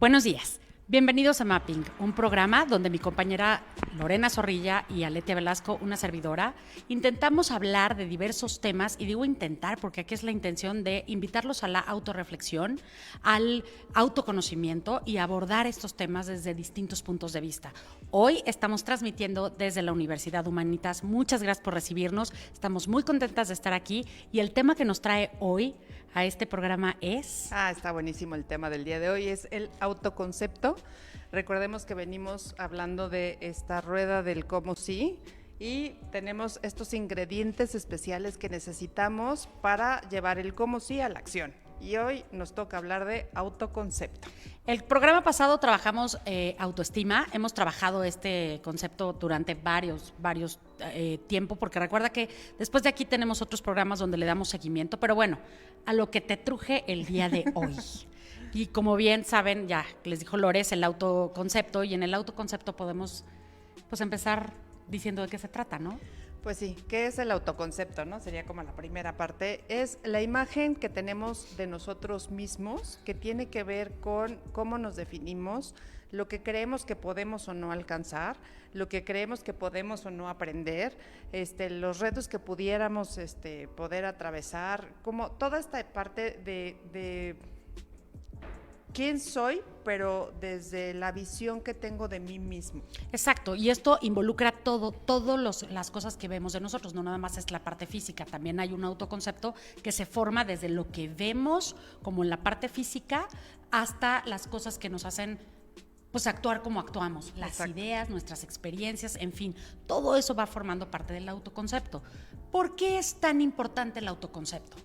Buenos días. Bienvenidos a Mapping, un programa donde mi compañera Lorena Zorrilla y Aletia Velasco, una servidora, intentamos hablar de diversos temas, y digo intentar porque aquí es la intención de invitarlos a la autorreflexión, al autoconocimiento y abordar estos temas desde distintos puntos de vista. Hoy estamos transmitiendo desde la Universidad Humanitas. Muchas gracias por recibirnos. Estamos muy contentas de estar aquí y el tema que nos trae hoy a este programa es... Está buenísimo el tema del día de hoy, es el autoconcepto. Recordemos que venimos hablando de esta rueda del cómo sí y tenemos estos ingredientes especiales que necesitamos para llevar el cómo sí a la acción. Y hoy nos toca hablar de autoconcepto. El programa pasado trabajamos autoestima. Hemos trabajado este concepto durante varios tiempo, porque recuerda que después de aquí tenemos otros programas donde le damos seguimiento, pero bueno, a lo que te truje el día de hoy. Y como bien saben, ya les dijo Lore, es el autoconcepto, y en el autoconcepto podemos pues empezar diciendo de qué se trata, ¿no? Pues sí, ¿qué es el autoconcepto, no? Sería como la primera parte. Es la imagen que tenemos de nosotros mismos, que tiene que ver con cómo nos definimos, lo que creemos que podemos o no alcanzar, lo que creemos que podemos o no aprender, los retos que pudiéramos poder atravesar, como toda esta parte de quién soy, pero desde la visión que tengo de mí mismo. Exacto, y esto involucra todas las cosas que vemos de nosotros, no nada más es la parte física, también hay un autoconcepto que se forma desde lo que vemos, como en la parte física, hasta las cosas que nos hacen pues actuar como actuamos, las Exacto. ideas, nuestras experiencias, en fin, todo eso va formando parte del autoconcepto. ¿Por qué es tan importante el autoconcepto?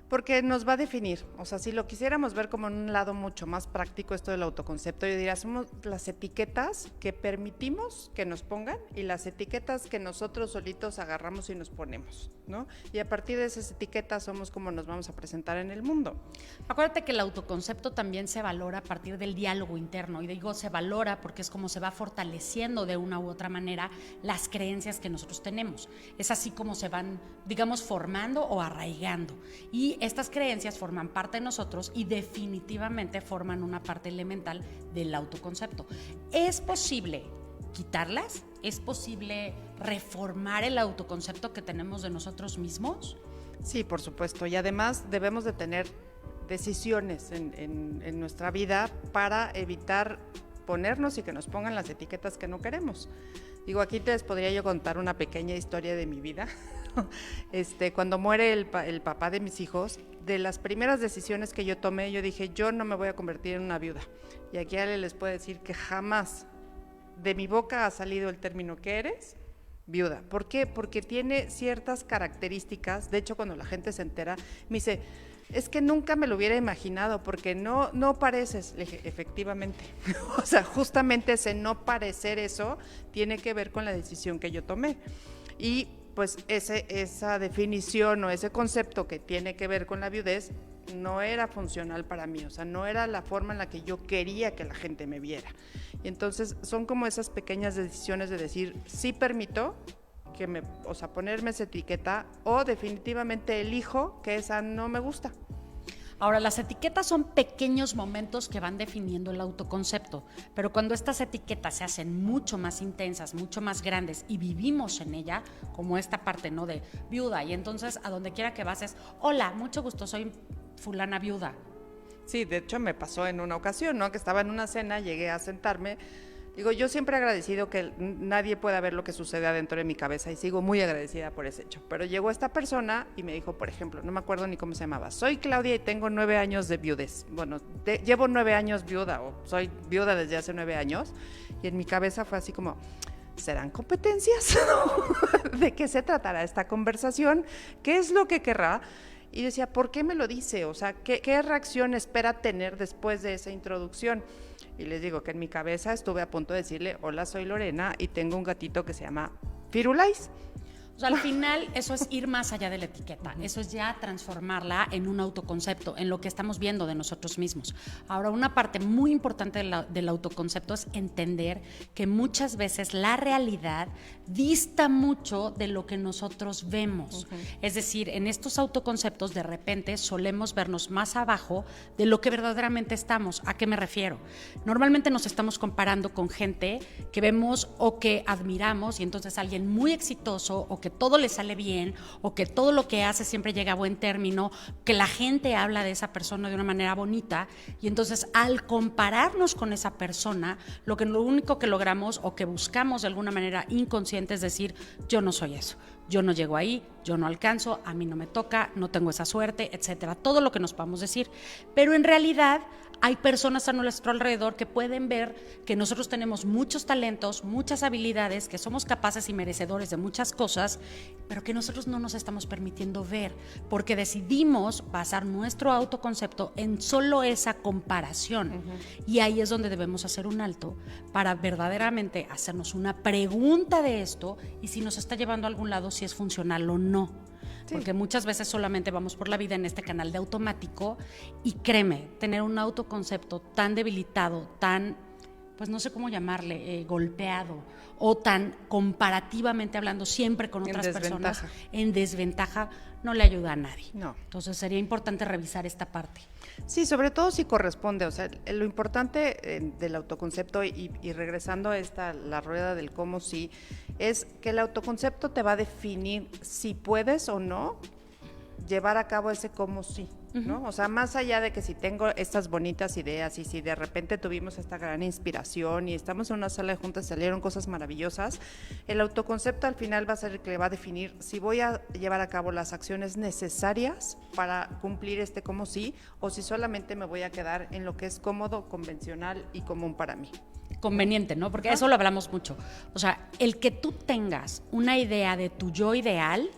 Porque nos va a definir, o sea, si lo quisiéramos ver como en un lado mucho más práctico esto del autoconcepto, yo diría, somos las etiquetas que permitimos que nos pongan y las etiquetas que nosotros solitos agarramos y nos ponemos, ¿no? Y a partir de esas etiquetas somos como nos vamos a presentar en el mundo. Acuérdate que el autoconcepto también se valora a partir del diálogo interno, y digo se valora porque es como se va fortaleciendo de una u otra manera las creencias que nosotros tenemos. Es así como se van, digamos, formando o arraigando, y estas creencias forman parte de nosotros y definitivamente forman una parte elemental del autoconcepto. ¿Es posible quitarlas? ¿Es posible reformar el autoconcepto que tenemos de nosotros mismos? Sí, por supuesto, y además debemos de tener decisiones en nuestra vida para evitar ponernos y que nos pongan las etiquetas que no queremos. Digo, aquí les podría yo contar una pequeña historia de mi vida. Cuando muere el papá de mis hijos, de las primeras decisiones que yo tomé, yo dije, yo no me voy a convertir en una viuda. Y aquí Ale les puedo decir que jamás de mi boca ha salido el término ¿qué eres? Viuda. ¿Por qué? Porque tiene ciertas características. De hecho, cuando la gente se entera, me dice, es que nunca me lo hubiera imaginado porque no pareces. Le dije, efectivamente. O sea, justamente ese no parecer, eso tiene que ver con la decisión que yo tomé. Y pues esa definición o ese concepto que tiene que ver con la viudez no era funcional para mí, o sea, no era la forma en la que yo quería que la gente me viera. Y entonces son como esas pequeñas decisiones de decir, sí permito que ponerme esa etiqueta, o definitivamente elijo que esa no me gusta. Ahora, las etiquetas son pequeños momentos que van definiendo el autoconcepto, pero cuando estas etiquetas se hacen mucho más intensas, mucho más grandes, y vivimos en ella, como esta parte, ¿no?, de viuda, y entonces a donde quiera que vas es, hola, mucho gusto, soy fulana viuda. Sí, de hecho me pasó en una ocasión, ¿no?, que estaba en una cena, llegué a sentarme. Digo, yo siempre he agradecido que nadie pueda ver lo que sucede adentro de mi cabeza, y sigo muy agradecida por ese hecho. Pero llegó esta persona y me dijo, por ejemplo, no me acuerdo ni cómo se llamaba, soy Claudia y tengo 9 años de viudez. Bueno, llevo 9 años viuda, o soy viuda desde hace 9 años. Y en mi cabeza fue así como, ¿serán competencias? ¿De qué se tratará esta conversación? ¿Qué es lo que querrá? Y decía, ¿por qué me lo dice? O sea, ¿qué reacción espera tener después de esa introducción? Y les digo que en mi cabeza estuve a punto de decirle, hola, soy Lorena y tengo un gatito que se llama Firulais. O sea, al final eso es ir más allá de la etiqueta, eso es ya transformarla en un autoconcepto, en lo que estamos viendo de nosotros mismos. Ahora, una parte muy importante del autoconcepto es entender que muchas veces la realidad dista mucho de lo que nosotros vemos. Es decir, en estos autoconceptos de repente solemos vernos más abajo de lo que verdaderamente estamos. ¿A qué me refiero? Normalmente nos estamos comparando con gente que vemos o que admiramos, y entonces alguien muy exitoso o que todo le sale bien o que todo lo que hace siempre llega a buen término, que la gente habla de esa persona de una manera bonita, y entonces al compararnos con esa persona, lo único que logramos o que buscamos de alguna manera inconsciente es decir, yo no soy eso, yo no llego ahí, yo no alcanzo, a mí no me toca, no tengo esa suerte, etcétera, todo lo que nos podamos decir. Pero en realidad hay personas a nuestro alrededor que pueden ver que nosotros tenemos muchos talentos, muchas habilidades, que somos capaces y merecedores de muchas cosas, pero que nosotros no nos estamos permitiendo ver, porque decidimos basar nuestro autoconcepto en solo esa comparación. Y ahí es donde debemos hacer un alto para verdaderamente hacernos una pregunta de esto y si nos está llevando a algún lado, si es funcional o no. Sí. Porque muchas veces solamente vamos por la vida en este canal de automático y créeme, tener un autoconcepto tan debilitado, tan, pues no sé cómo llamarle, golpeado o tan comparativamente hablando siempre con otras personas en desventaja, no le ayuda a nadie. No. Entonces sería importante revisar esta parte. Sí, sobre todo si corresponde, o sea, lo importante del autoconcepto y regresando a la rueda del cómo sí, es que el autoconcepto te va a definir si puedes o no llevar a cabo ese cómo sí, ¿no? O sea, más allá de que si tengo estas bonitas ideas y si de repente tuvimos esta gran inspiración y estamos en una sala de juntas y salieron cosas maravillosas, el autoconcepto al final va a ser el que va a definir si voy a llevar a cabo las acciones necesarias para cumplir este cómo sí o si solamente me voy a quedar en lo que es cómodo, convencional y común para mí. Conveniente, ¿no? Porque eso lo hablamos mucho. O sea, el que tú tengas una idea de tu yo ideal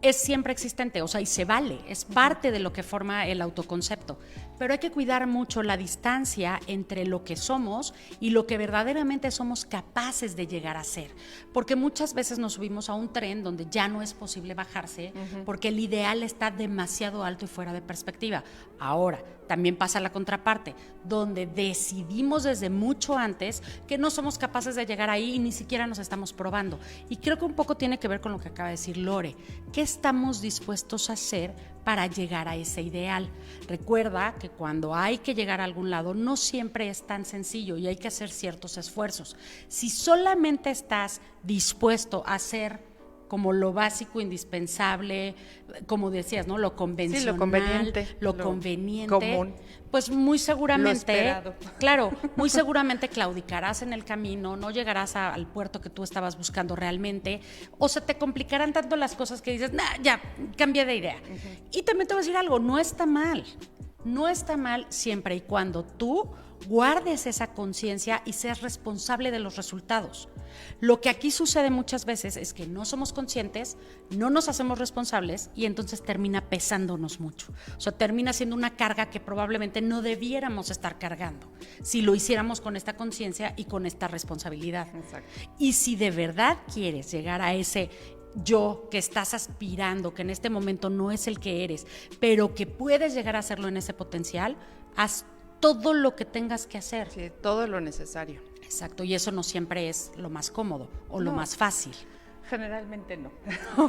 es siempre existente, o sea, y se vale, es parte de lo que forma el autoconcepto. Pero hay que cuidar mucho la distancia entre lo que somos y lo que verdaderamente somos capaces de llegar a ser. Porque muchas veces nos subimos a un tren donde ya no es posible bajarse porque el ideal está demasiado alto y fuera de perspectiva. Ahora, también pasa la contraparte, donde decidimos desde mucho antes que no somos capaces de llegar ahí y ni siquiera nos estamos probando. Y creo que un poco tiene que ver con lo que acaba de decir Lore. ¿Qué estamos dispuestos a hacer para llegar a ese ideal? Recuerda que cuando hay que llegar a algún lado no siempre es tan sencillo y hay que hacer ciertos esfuerzos. Si solamente estás dispuesto a hacer como lo básico, indispensable, como decías, ¿no? Lo convencional, sí, lo conveniente, lo conveniente, común, pues muy seguramente, lo esperado. Claro, muy seguramente claudicarás en el camino, no llegarás al puerto que tú estabas buscando realmente, o se te complicarán tanto las cosas que dices, nah, ya, cambié de idea. Y también te voy a decir algo, no está mal siempre y cuando tú guardes esa conciencia y seas responsable de los resultados. Lo que aquí sucede muchas veces es que no somos conscientes, no nos hacemos responsables y entonces termina pesándonos mucho. O sea, termina siendo una carga que probablemente no debiéramos estar cargando si lo hiciéramos con esta conciencia y con esta responsabilidad. Exacto. Y si de verdad quieres llegar a ese yo que estás aspirando, que en este momento no es el que eres, pero que puedes llegar a hacerlo en ese potencial, haz todo lo que tengas que hacer. Sí, todo lo necesario. Exacto, y eso no siempre es lo más cómodo o lo más fácil. Generalmente no.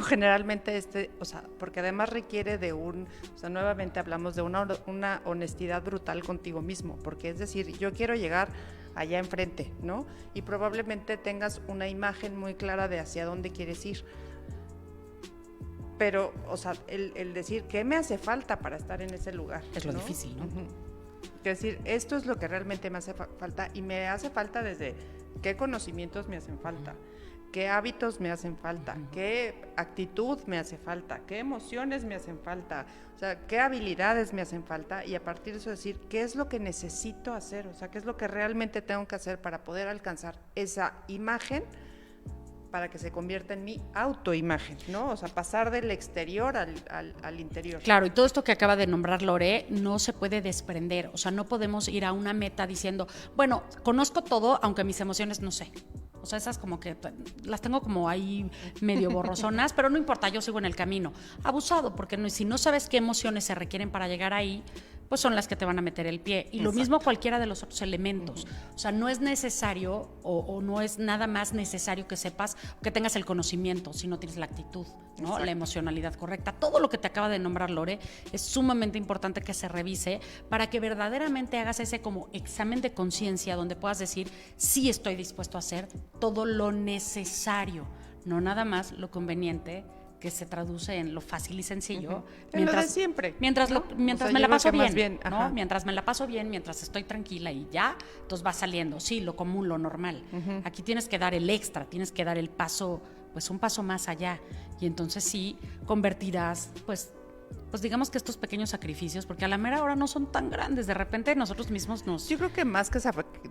Generalmente o sea, porque además requiere de o sea, nuevamente hablamos de una honestidad brutal contigo mismo, porque es decir, yo quiero llegar allá enfrente, ¿no? Y probablemente tengas una imagen muy clara de hacia dónde quieres ir. Pero, o sea, el decir, ¿qué me hace falta para estar en ese lugar? Es lo difícil, ¿no? Es decir, esto es lo que realmente me hace falta y me hace falta desde qué conocimientos me hacen falta, qué hábitos me hacen falta, qué actitud me hace falta, qué emociones me hacen falta, o sea, qué habilidades me hacen falta y a partir de eso decir qué es lo que necesito hacer, o sea, qué es lo que realmente tengo que hacer para poder alcanzar esa imagen para que se convierta en mi autoimagen, ¿no? O sea, pasar del exterior al interior. Claro, y todo esto que acaba de nombrar Lore no se puede desprender, o sea, no podemos ir a una meta diciendo, bueno, conozco todo, aunque mis emociones no sé. O sea, esas como que las tengo como ahí medio borrosonas, pero no importa, yo sigo en el camino. Abusado, porque si no sabes qué emociones se requieren para llegar ahí, pues son las que te van a meter el pie. Y lo mismo cualquiera de los otros elementos. O sea, no es necesario o no es nada más necesario que sepas, que tengas el conocimiento, si no tienes la actitud, ¿no? Exacto. La emocionalidad correcta. Todo lo que te acaba de nombrar Lore es sumamente importante que se revise para que verdaderamente hagas ese como examen de conciencia donde puedas decir, sí estoy dispuesto a hacer todo lo necesario, no nada más lo conveniente, que se traduce en lo fácil y sencillo. En lo de siempre. Mientras, ¿no? mientras O sea, me yo la creo paso que más bien, ¿no? ajá. Mientras me la paso bien, mientras estoy tranquila y ya, entonces va saliendo. Sí, lo común, lo normal. Aquí tienes que dar el extra, tienes que dar el paso, pues un paso más allá. Y entonces sí convertirás, pues digamos que estos pequeños sacrificios, porque a la mera hora no son tan grandes, de repente nosotros mismos nos... Yo creo que más que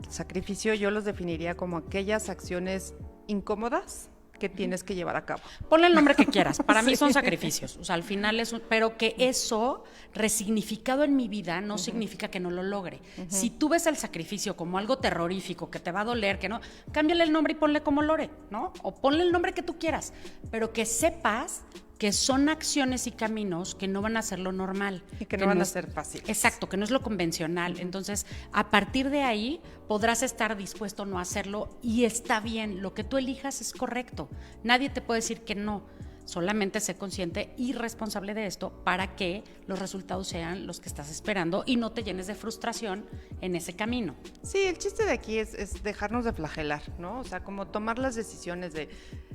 sacrificio, yo los definiría como aquellas acciones incómodas que tienes que llevar a cabo. Ponle el nombre que quieras, para mí son sacrificios, o sea, al final es pero que eso resignificado en mi vida no significa que no lo logre. Si tú ves el sacrificio como algo terrorífico, que te va a doler, que no, cámbiale el nombre y ponle como Lore, ¿no? O ponle el nombre que tú quieras, pero que sepas que son acciones y caminos que no van a ser lo normal. Y que no van a ser fáciles. Exacto, que no es lo convencional. Entonces, a partir de ahí, podrás estar dispuesto a no hacerlo y está bien. Lo que tú elijas es correcto. Nadie te puede decir que no. Solamente sé consciente y responsable de esto para que los resultados sean los que estás esperando y no te llenes de frustración en ese camino. Sí, el chiste de aquí es dejarnos de flagelar, ¿no? O sea, como tomar las decisiones de,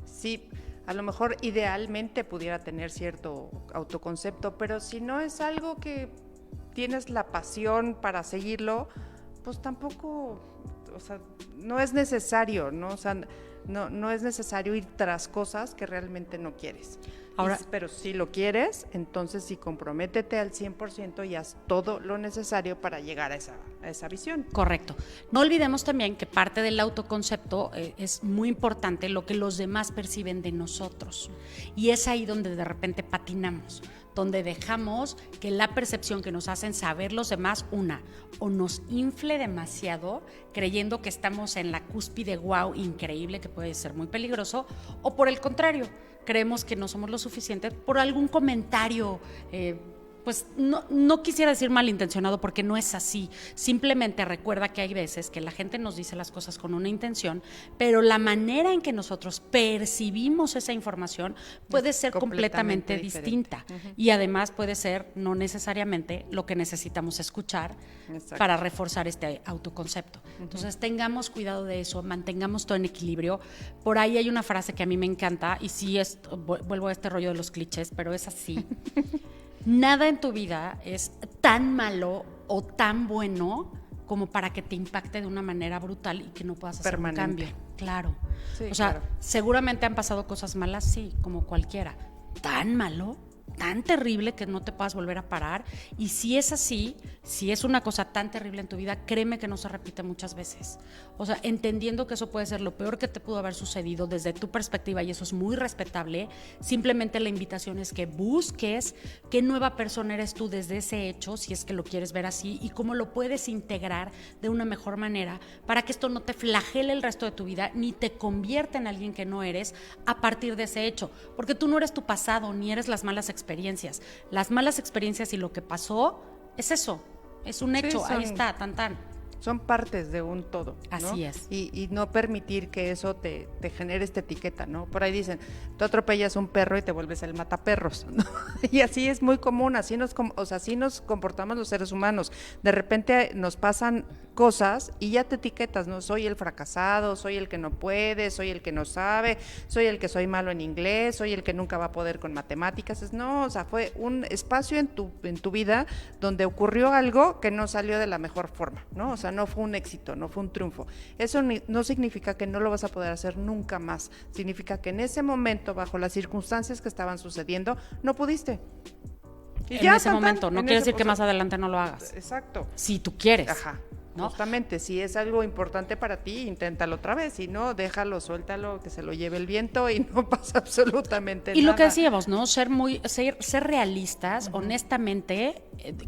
sí, a lo mejor idealmente pudiera tener cierto autoconcepto, pero si no es algo que tienes la pasión para seguirlo, pues tampoco, o sea, no es necesario, ¿no? O sea, no es necesario ir tras cosas que realmente no quieres. Ahora, Pero si lo quieres, entonces sí comprométete al 100% y haz todo lo necesario para llegar a esa visión. correcto. No olvidemos también que parte del autoconcepto es muy importante lo que los demás perciben de nosotros. Y es ahí donde de repente patinamos, donde dejamos que la percepción que nos hacen saber los demás, o nos infle demasiado, creyendo que estamos en la cúspide, wow, increíble, que puede ser muy peligroso, o por el contrario, creemos que no somos lo suficiente por algún comentario, pues no quisiera decir malintencionado porque no es así. Simplemente recuerda que hay veces que la gente nos dice las cosas con una intención, pero la manera en que nosotros percibimos esa información puede ser completamente distinta. Y además puede ser no necesariamente lo que necesitamos escuchar. Exacto. Para reforzar este autoconcepto. Entonces tengamos cuidado de eso, mantengamos todo en equilibrio. Por ahí hay una frase que a mí me encanta y sí vuelvo a este rollo de los clichés, pero es así. Nada en tu vida es tan malo o tan bueno como para que te impacte de una manera brutal y que no puedas hacer un cambio. Claro. Sí, o sea, claro. Seguramente han pasado cosas malas, sí, como cualquiera. ¿Tan malo? Tan terrible que no te puedas volver a parar. Y si es así, si es una cosa tan terrible en tu vida, créeme que no se repite muchas veces. O sea, entendiendo que eso puede ser lo peor que te pudo haber sucedido desde tu perspectiva, y eso es muy respetable, simplemente la invitación es que busques qué nueva persona eres tú desde ese hecho, si es que lo quieres ver así, y cómo lo puedes integrar de una mejor manera para que esto no te flagele el resto de tu vida, ni te convierta en alguien que no eres a partir de ese hecho. Porque tú no eres tu pasado, ni eres las malas experiencias. Las malas experiencias y lo que pasó es eso, es un hecho, ahí está, tan. Son partes de un todo, ¿no? Así es. Y no permitir que eso te genere esta etiqueta, ¿no? Por ahí dicen, tú atropellas un perro y te vuelves el mataperros, ¿no? Y así es muy común, así nos comportamos los seres humanos. De repente nos pasan cosas y ya te etiquetas, ¿no? Soy el fracasado, soy el que no puede, soy el que no sabe, soy el que soy malo en inglés, soy el que nunca va a poder con matemáticas. No, o sea, fue un espacio en tu vida donde ocurrió algo que no salió de la mejor forma, ¿no? O sea, no fue un éxito, no fue un triunfo. Eso no significa que no lo vas a poder hacer nunca más. Significa que en ese momento, bajo las circunstancias que estaban sucediendo, no pudiste. Y en ese momento, no quiere decir que más adelante no lo hagas. Exacto. Si tú quieres. Ajá. ¿No? Justamente, si es algo importante para ti, inténtalo otra vez, si no, déjalo, suéltalo, que se lo lleve el viento y no pasa absolutamente nada. Y lo que decíamos, ¿no? Ser realistas, honestamente,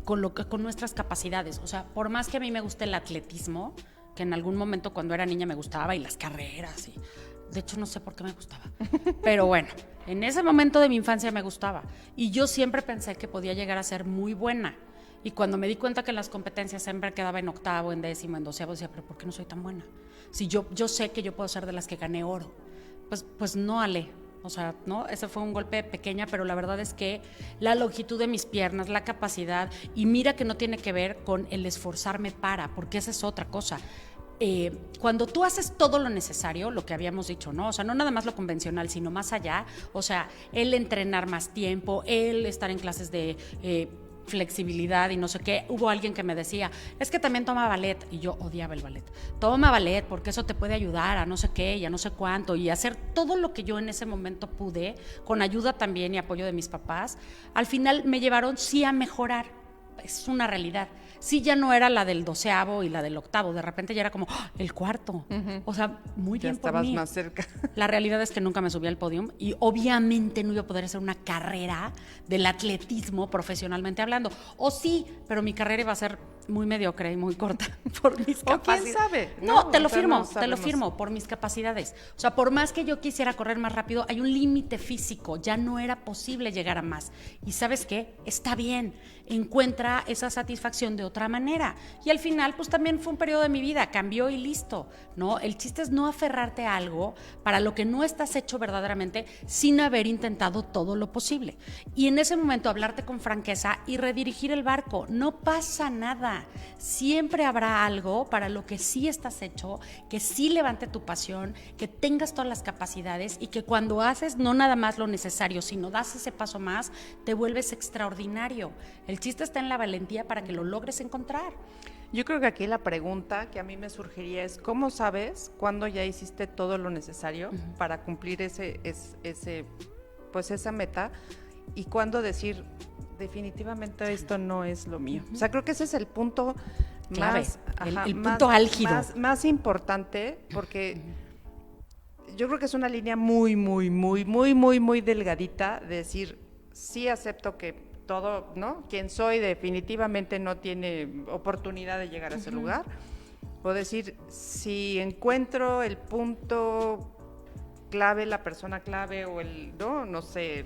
con nuestras capacidades. O sea, por más que a mí me guste el atletismo, que en algún momento cuando era niña me gustaba y las carreras y de hecho no sé por qué me gustaba, pero bueno, en ese momento de mi infancia me gustaba y yo siempre pensé que podía llegar a ser muy buena y cuando me di cuenta que en las competencias siempre quedaba en octavo, en décimo, en doceavo, decía, pero ¿por qué no soy tan buena? Si yo sé que yo puedo ser de las que gané oro, pues no, Ale. O sea, ¿no? Ese fue un golpe pequeño, pero la verdad es que la longitud de mis piernas, la capacidad, y mira que no tiene que ver con el esforzarme porque esa es otra cosa. Cuando tú haces todo lo necesario, lo que habíamos dicho, ¿no? O sea, no nada más lo convencional, sino más allá, o sea, el entrenar más tiempo, el estar en clases de flexibilidad y no sé qué. Hubo alguien que me decía, es que también toma ballet, y yo odiaba el ballet. Toma ballet porque eso te puede ayudar a no sé qué y a no sé cuánto, y hacer todo lo que yo en ese momento pude, con ayuda también y apoyo de mis papás, al final me llevaron sí a mejorar. Es una realidad. Sí, ya no era la del 12avo y la del octavo, de repente ya era como el cuarto. O sea, muy Ya bien por estabas mí. más cerca. La realidad es que nunca me subí al podium y obviamente no iba a poder hacer una carrera del atletismo profesionalmente hablando. O sí, pero mi carrera iba a ser muy mediocre y muy corta por mis capacidades. O quién sabe. No, te lo o sea, firmo, no te lo sabemos. firmo, por mis capacidades. O sea, por más que yo quisiera correr más rápido, hay un límite físico, ya no era posible llegar a más. Y ¿sabes qué? Está bien, encuentra esa satisfacción de otra manera. Y al final, pues también fue un periodo de mi vida, cambió y listo, ¿no? El chiste es no aferrarte a algo para lo que no estás hecho verdaderamente sin haber intentado todo lo posible. Y en ese momento hablarte con franqueza y redirigir el barco. No pasa nada. Siempre habrá algo para lo que sí estás hecho, que sí levante tu pasión, que tengas todas las capacidades y que cuando haces no nada más lo necesario, sino das ese paso más, te vuelves extraordinario. El chiste está en la valentía para que lo logres encontrar. Yo creo que aquí la pregunta que a mí me surgiría es, ¿cómo sabes cuándo ya hiciste todo lo necesario para cumplir pues esa meta? Y cuándo decir, definitivamente esto no es lo mío. O sea, creo que ese es el punto Clave, más... el punto álgido. Más importante, porque yo creo que es una línea muy delgadita de decir, sí acepto que todo, ¿no? Quien soy definitivamente no tiene oportunidad de llegar a ese lugar. O decir, si encuentro el punto clave, la persona clave o no sé,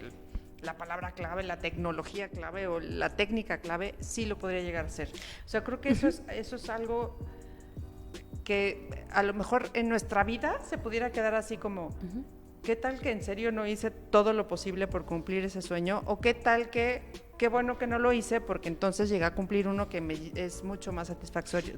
la palabra clave, la tecnología clave o la técnica clave, sí lo podría llegar a hacer. O sea, creo que eso es algo que a lo mejor en nuestra vida se pudiera quedar así como, ¿qué tal que en serio no hice todo lo posible por cumplir ese sueño? ¿O qué tal que, qué bueno que no lo hice porque entonces llegué a cumplir uno que es mucho más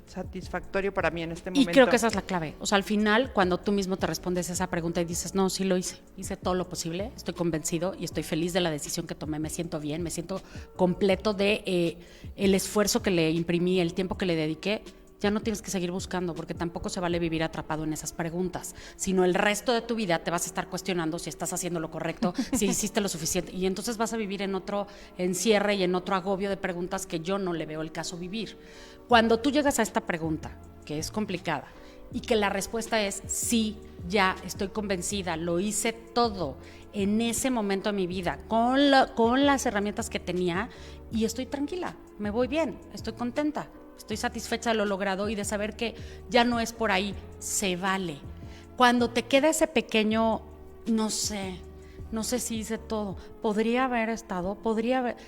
satisfactorio para mí en este momento? Y creo que esa es la clave. O sea, al final, cuando tú mismo te respondes esa pregunta y dices, no, sí lo hice todo lo posible, estoy convencido y estoy feliz de la decisión que tomé, me siento bien, me siento completo de el esfuerzo que le imprimí, el tiempo que le dediqué, ya no tienes que seguir buscando, porque tampoco se vale vivir atrapado en esas preguntas, sino el resto de tu vida te vas a estar cuestionando si estás haciendo lo correcto, si hiciste lo suficiente, y entonces vas a vivir en otro encierre y en otro agobio de preguntas que yo no le veo el caso vivir. Cuando tú llegas a esta pregunta, que es complicada, y que la respuesta es sí, ya estoy convencida, lo hice todo en ese momento de mi vida, con las herramientas que tenía, y estoy tranquila, me voy bien, estoy contenta. Estoy satisfecha de lo logrado y de saber que ya no es por ahí, se vale. Cuando te queda ese pequeño, no sé si hice todo, podría haber,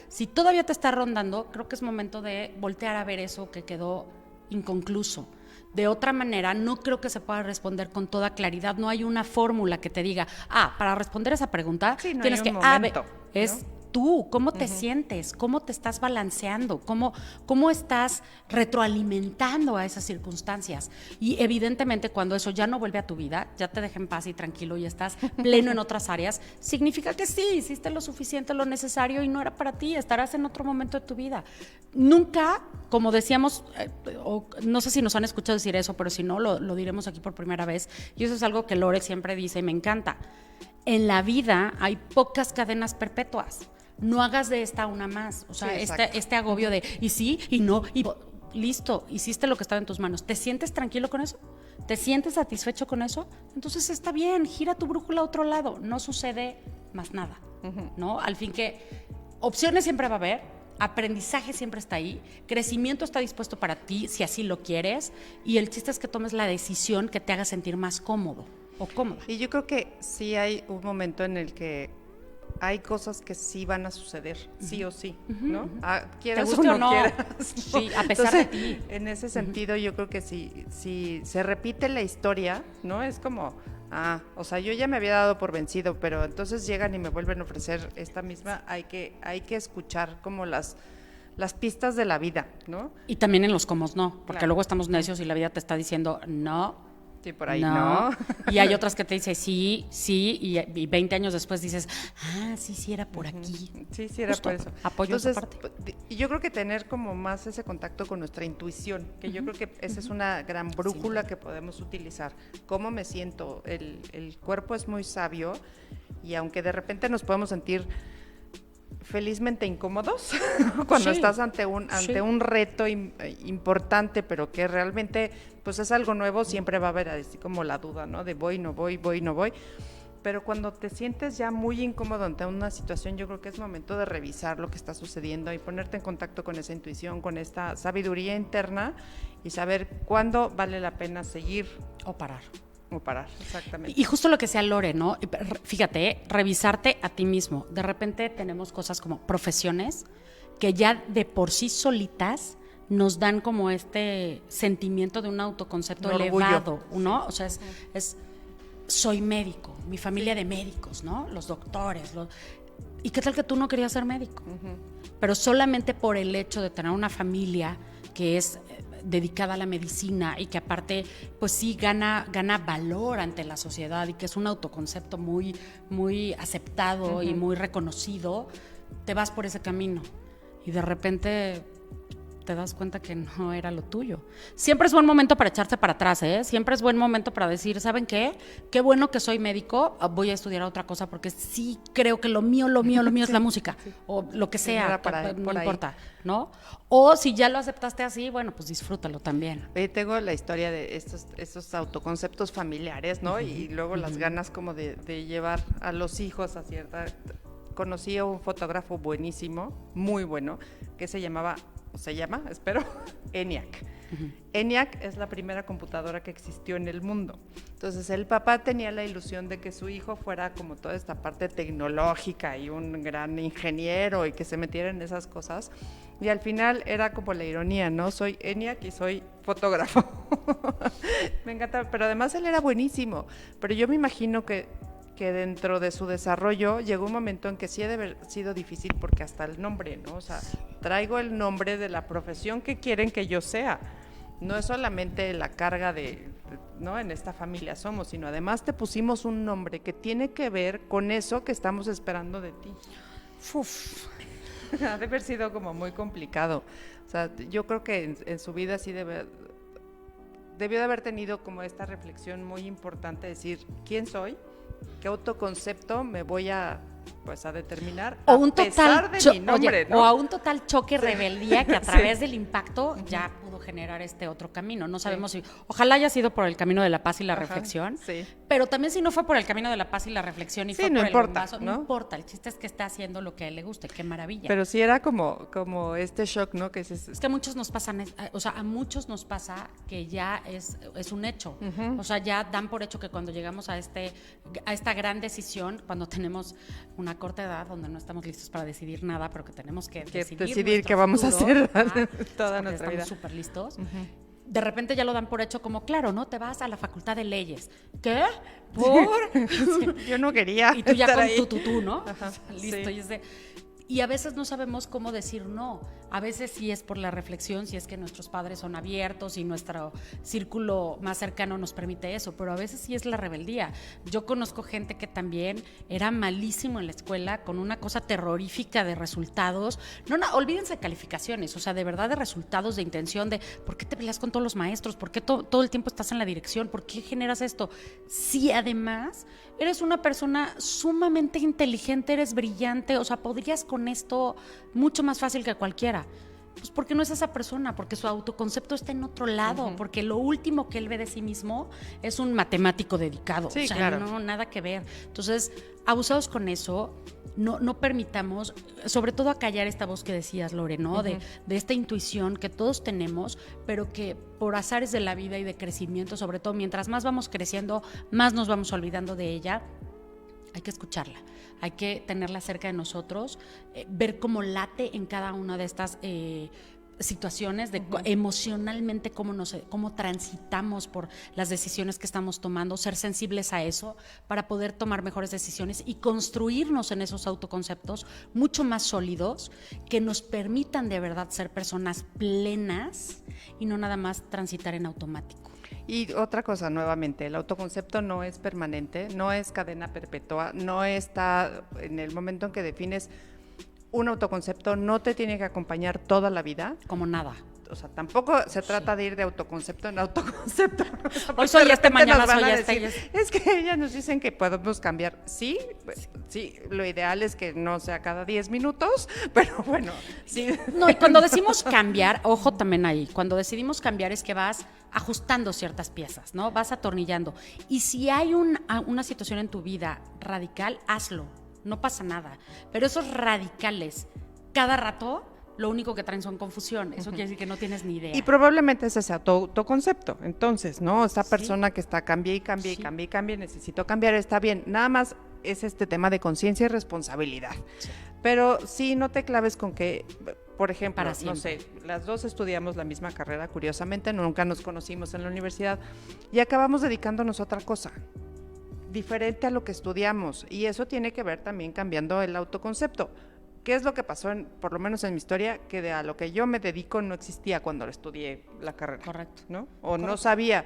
si todavía te está rondando, creo que es momento de voltear a ver eso que quedó inconcluso. De otra manera, no creo que se pueda responder con toda claridad, no hay una fórmula que te diga, para responder esa pregunta, sí, no tienes hay que, un momento, ¿no? Tú, cómo te sientes, cómo te estás balanceando, cómo estás retroalimentando a esas circunstancias. Y evidentemente cuando eso ya no vuelve a tu vida, ya te deja en paz y tranquilo y estás pleno en otras áreas, significa que sí, hiciste lo suficiente, lo necesario y no era para ti, estarás en otro momento de tu vida. Nunca, como decíamos, no sé si nos han escuchado decir eso, pero si no, lo diremos aquí por primera vez, y eso es algo que Lore siempre dice y me encanta. En la vida hay pocas cadenas perpetuas. No hagas de esta una más. O sea, sí, este agobio de y sí, y no, y listo, hiciste lo que estaba en tus manos. ¿Te sientes tranquilo con eso? ¿Te sientes satisfecho con eso? Entonces está bien, gira tu brújula a otro lado. No sucede más nada, ¿no? Al fin que opciones siempre va a haber. aprendizaje siempre está ahí, crecimiento está dispuesto para ti si así lo quieres, y el chiste es que tomes la decisión que te haga sentir más cómodo o cómoda. Y yo creo que sí hay un momento en el que hay cosas que sí van a suceder, sí o sí, ¿no? Quieras ¿Te guste o no quieras. Sí, a pesar de ti. En ese sentido, yo creo que si se repite la historia, ¿no? Es como, o sea, yo ya me había dado por vencido, pero entonces llegan y me vuelven a ofrecer esta misma, hay que escuchar como las pistas de la vida, ¿no? Y también en los comos no, porque Claro. luego estamos necios y la vida te está diciendo no. Sí, por ahí no. Y hay otras que te dicen sí, y 20 años después dices, sí, era por aquí. Sí, era Justo, por eso. apoyo esa Entonces, parte. y yo creo que tener como más ese contacto con nuestra intuición, que yo creo que esa es una gran brújula que podemos utilizar. ¿Cómo me siento? El cuerpo es muy sabio y aunque de repente nos podemos sentir felizmente incómodos cuando Sí, estás ante un reto importante, pero que realmente pues es algo nuevo, siempre va a haber así como la duda, ¿no? De voy, no voy, no voy. Pero cuando te sientes ya muy incómodo ante una situación, yo creo que es momento de revisar lo que está sucediendo y ponerte en contacto con esa intuición, con esta sabiduría interna y saber cuándo vale la pena seguir O parar. o parar. Exactamente. Y justo lo que sea Lore, ¿no? Fíjate, revisarte a ti mismo. De repente tenemos cosas como profesiones que ya de por sí solitas nos dan como este sentimiento de un autoconcepto Un orgullo. elevado, ¿no? O sea, es soy médico, mi familia de médicos, ¿no? Los doctores. ¿Y qué tal que tú no querías ser médico? Pero solamente por el hecho de tener una familia que es dedicada a la medicina y que aparte pues sí gana valor ante la sociedad y que es un autoconcepto muy, muy aceptado y muy reconocido, te vas por ese camino y de repente te das cuenta que no era lo tuyo. Siempre es buen momento para echarse para atrás, ¿eh? Siempre es buen momento para decir, ¿saben qué? Qué bueno que soy médico, voy a estudiar otra cosa porque sí creo que lo mío es la música, o lo que sea, era no por ahí. importa, ¿no? O si ya lo aceptaste así, bueno, pues disfrútalo también. Tengo la historia de estos autoconceptos familiares, ¿no? Y luego las ganas como de llevar a los hijos a cierta... Conocí a un fotógrafo buenísimo, muy bueno, que se llama, espero, ENIAC. ENIAC es la primera computadora que existió en el mundo. Entonces el papá tenía la ilusión de que su hijo fuera como toda esta parte tecnológica y un gran ingeniero y que se metiera en esas cosas. Y al final era como la ironía, ¿no? Soy ENIAC y soy fotógrafo. Me encanta, pero además él era buenísimo. Pero yo me imagino que dentro de su desarrollo llegó un momento en que sí ha de haber sido difícil porque hasta el nombre, ¿no? O sea, traigo el nombre de la profesión que quieren que yo sea. No es solamente la carga ¿no? En esta familia somos, sino además te pusimos un nombre que tiene que ver con eso que estamos esperando de ti. Uf. Ha de haber sido como muy complicado. O sea, yo creo que en su vida sí debió de haber tenido como esta reflexión muy importante, decir, ¿quién soy? ¿Qué autoconcepto me voy a determinar O a un pesar total de mi nombre, ¿no? o a un total choque rebeldía que a través del impacto ya pudo generar este otro camino. No sabemos si, ojalá haya sido por el camino de la paz y la reflexión, sí. pero también si no fue por el camino de la paz y la reflexión y Sí, fue no por importa, el bombazo, ¿no? no importa, el chiste es que está haciendo lo que a él le guste, qué maravilla. Pero sí era como este shock, ¿no? Que Es que a muchos nos pasan, o sea, a muchos nos pasa que ya es un hecho. O sea, ya dan por hecho que cuando llegamos a esta gran decisión, cuando tenemos una corta edad donde no estamos listos para decidir nada, pero que tenemos que decidir qué vamos a hacer toda porque nuestra vida. estamos súper listos. De repente ya lo dan por hecho como, claro, ¿no? Te vas a la facultad de leyes. ¿Qué? ¿Por? Yo no quería Y tú ya estar con ahí. tu, ¿no? Ajá, Listo. sí. Y a veces no sabemos cómo decir no. A veces sí es por la reflexión, si es que nuestros padres son abiertos y nuestro círculo más cercano nos permite eso, pero a veces sí es la rebeldía. Yo conozco gente que también era malísimo en la escuela, con una cosa terrorífica de resultados. No, olvídense de calificaciones, o sea, de verdad de resultados, de intención, de ¿por qué te peleas con todos los maestros? ¿Por qué todo el tiempo estás en la dirección? ¿Por qué generas esto? Si además eres una persona sumamente inteligente, eres brillante, o sea, podrías con esto mucho más fácil que cualquiera. Pues porque no es esa persona, porque su autoconcepto está en otro lado, porque lo último que él ve de sí mismo es un matemático dedicado. Sí, o sea, claro. no, nada que ver. Entonces, abusados con eso, no permitamos, sobre todo acallar esta voz que decías, Lore, ¿no? De esta intuición que todos tenemos, pero que por azares de la vida y de crecimiento, sobre todo mientras más vamos creciendo, más nos vamos olvidando de ella. Hay que escucharla, hay que tenerla cerca de nosotros, ver cómo late en cada una de estas situaciones, de emocionalmente cómo transitamos por las decisiones que estamos tomando, ser sensibles a eso para poder tomar mejores decisiones y construirnos en esos autoconceptos mucho más sólidos que nos permitan de verdad ser personas plenas y no nada más transitar en automático. Y otra cosa, nuevamente, el autoconcepto no es permanente, no es cadena perpetua, no está en el momento en que defines un autoconcepto, no te tiene que acompañar toda la vida. Como nada. O sea, tampoco se trata de ir de autoconcepto en autoconcepto. O sea, hoy soy este, mañana soy este. Es que ellas nos dicen que podemos cambiar. Sí, lo ideal es que no sea cada 10 minutos, pero bueno, sí. No, y cuando decimos cambiar, ojo también ahí, cuando decidimos cambiar es que vas ajustando ciertas piezas, ¿no? Vas atornillando. Y si hay una situación en tu vida radical, hazlo, no pasa nada. Pero esos radicales, cada rato, lo único que traen son confusión. Eso quiere decir que no tienes ni idea. Y probablemente ese sea tu autoconcepto. Entonces, ¿no? Esta persona que está cambie y cambie, necesito cambiar, está bien. Nada más es este tema de conciencia y responsabilidad. Sí. Pero sí, no te claves con que, por ejemplo, no sé, las dos estudiamos la misma carrera, curiosamente, nunca nos conocimos en la universidad y acabamos dedicándonos a otra cosa diferente a lo que estudiamos. Y eso tiene que ver también cambiando el autoconcepto. ¿Qué es lo que pasó, por lo menos en mi historia, que a lo que yo me dedico no existía cuando estudié la carrera? Correcto. ¿No? O no sabía,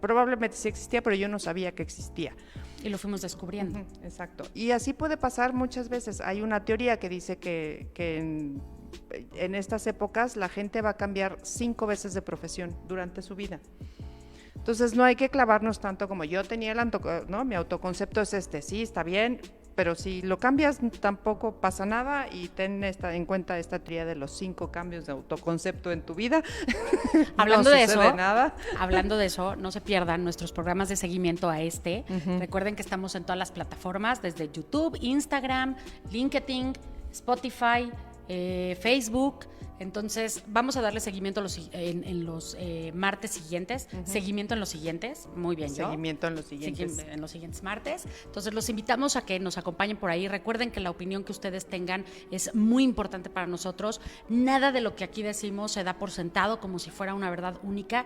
probablemente sí existía, pero yo no sabía que existía. Y lo fuimos descubriendo. Exacto. Y así puede pasar muchas veces. Hay una teoría que dice que en estas épocas la gente va a cambiar 5 veces de profesión durante su vida. Entonces no hay que clavarnos tanto como yo tenía ¿no? Mi autoconcepto es sí, está bien, pero si lo cambias tampoco pasa nada y ten en cuenta esta teoría de los 5 cambios de autoconcepto en tu vida. Hablando no de eso, nada. Hablando de eso, no se pierdan nuestros programas de seguimiento a Recuerden que estamos en todas las plataformas, desde YouTube, Instagram, LinkedIn, Spotify, Facebook. Entonces, vamos a darle seguimiento en los martes siguientes. Seguimiento en los siguientes. Muy bien, Seguimiento en los siguientes. En los siguientes martes. Entonces, los invitamos a que nos acompañen por ahí. Recuerden que la opinión que ustedes tengan es muy importante para nosotros. Nada de lo que aquí decimos se da por sentado como si fuera una verdad única.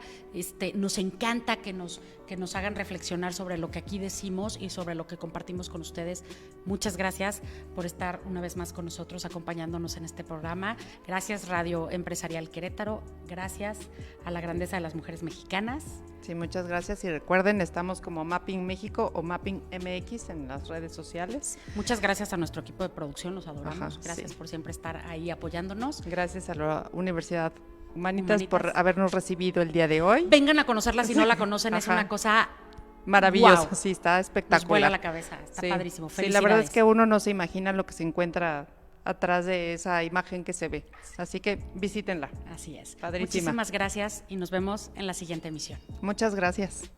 Nos encanta que nos hagan reflexionar sobre lo que aquí decimos y sobre lo que compartimos con ustedes. Muchas gracias por estar una vez más con nosotros, acompañándonos en este programa. Gracias, Radio Empresarial Querétaro. Gracias a la grandeza de las mujeres mexicanas. Sí, muchas gracias. Y recuerden, estamos como Mapping México o Mapping MX en las redes sociales. Muchas gracias a nuestro equipo de producción, los adoramos. Gracias por siempre estar ahí apoyándonos. Gracias a la Universidad Humanitas por habernos recibido el día de hoy. Vengan a conocerla si no la conocen, es una cosa maravillosa, wow. Sí, está espectacular. Nos vuela la cabeza, está padrísimo. Sí, la verdad es que uno no se imagina lo que se encuentra atrás de esa imagen que se ve. Así que visítenla. Así es. Padrísima. Muchísimas gracias y nos vemos en la siguiente emisión. Muchas gracias.